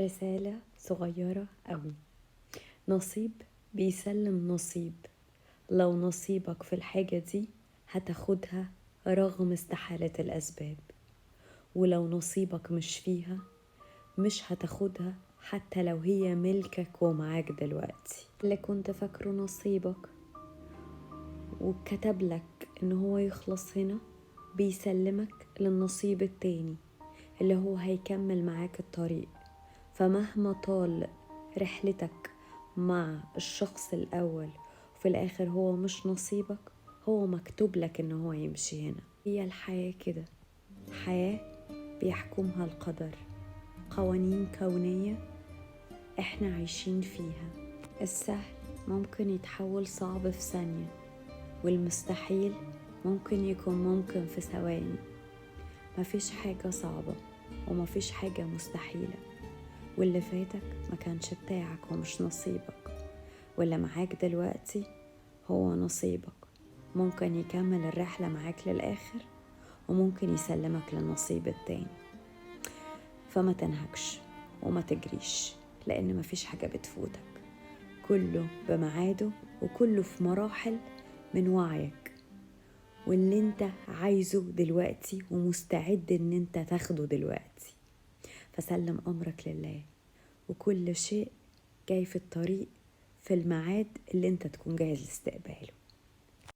رسالة صغيرة أوي. نصيب بيسلم نصيب. لو نصيبك في الحاجة دي هتاخدها رغم استحالة الأسباب، ولو نصيبك مش فيها مش هتاخدها حتى لو هي ملكك ومعاك دلوقتي. اللي كنت فاكره نصيبك وكتب لك إن هو يخلص هنا بيسلمك للنصيب التاني اللي هو هيكمل معاك الطريق. فمهما طال رحلتك مع الشخص الأول وفي الآخر هو مش نصيبك، هو مكتوب لك إن هو يمشي هنا. هي الحياة كده، حياة بيحكمها القدر، قوانين كونية إحنا عايشين فيها. السهل ممكن يتحول صعب في ثانية، والمستحيل ممكن يكون ممكن في ثواني. مفيش حاجة صعبة ومفيش حاجة مستحيلة، واللي فاتك ما كانش بتاعك ومش نصيبك، واللي معاك دلوقتي هو نصيبك. ممكن يكمل الرحلة معاك للآخر وممكن يسلمك للنصيب التاني. فما تنهكش وما تجريش، لأن مفيش حاجة بتفوتك، كله بمعاده وكله في مراحل من وعيك، واللي انت عايزه دلوقتي ومستعد ان انت تاخده دلوقتي. فسلم أمرك لله، وكل شيء جاي في الطريق في الميعاد اللي انت تكون جاهز لاستقباله.